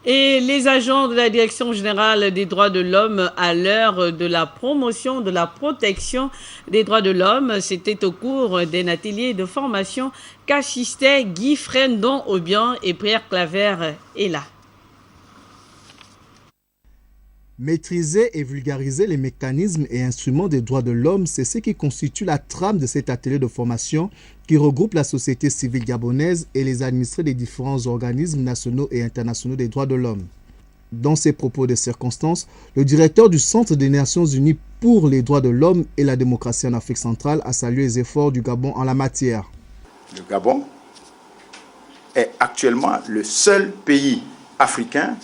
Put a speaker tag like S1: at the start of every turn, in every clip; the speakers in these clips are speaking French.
S1: Et les agents de la Direction générale des droits de l'homme à l'heure de la promotion de la protection des droits de l'homme, c'était au cours d'un atelier de formation qu'assistaient Guy Frendon Obian et Pierre Claver est là.
S2: Maîtriser et vulgariser les mécanismes et instruments des droits de l'homme, c'est ce qui constitue la trame de cet atelier de formation qui regroupe la société civile gabonaise et les administrés des différents organismes nationaux et internationaux des droits de l'homme. Dans ses propos de circonstances, le directeur du Centre des Nations Unies pour les droits de l'homme et la démocratie en Afrique centrale a salué les efforts du Gabon en la matière.
S3: Le Gabon est actuellement le seul pays africain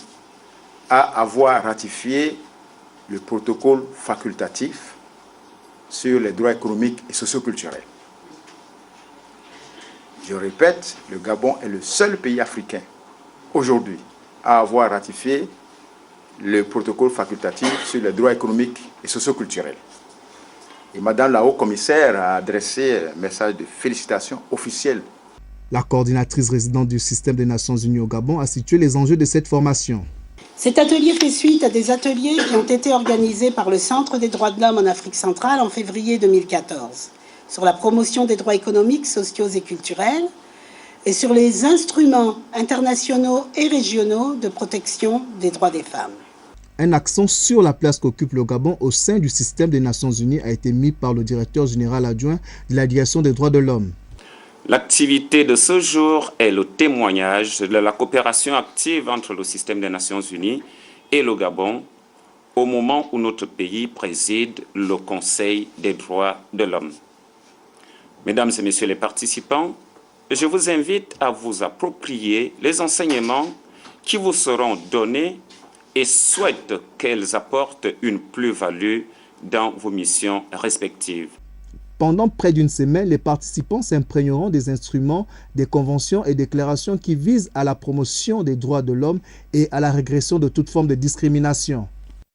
S3: à avoir ratifié le protocole facultatif sur les droits économiques et socioculturels. Je répète, le Gabon est le seul pays africain aujourd'hui à avoir ratifié le protocole facultatif sur les droits économiques et socioculturels. Et Madame la Haut-Commissaire a adressé un message de félicitations officielles.
S2: La coordinatrice résidente du système des Nations Unies au Gabon a situé les enjeux de cette formation.
S4: Cet atelier fait suite à des ateliers qui ont été organisés par le Centre des droits de l'homme en Afrique centrale en février 2014 sur la promotion des droits économiques, sociaux et culturels et sur les instruments internationaux et régionaux de protection des droits des femmes.
S2: Un accent sur la place qu'occupe le Gabon au sein du système des Nations Unies a été mis par le directeur général adjoint de la Direction des droits de l'homme.
S5: L'activité de ce jour est le témoignage de la coopération active entre le système des Nations Unies et le Gabon au moment où notre pays préside le Conseil des droits de l'homme. Mesdames et messieurs les participants, je vous invite à vous approprier les enseignements qui vous seront donnés et souhaite qu'elles apportent une plus-value dans vos missions respectives.
S2: Pendant près d'une semaine, les participants s'imprégneront des instruments, des conventions et déclarations qui visent à la promotion des droits de l'homme et à la régression de toute forme de discrimination.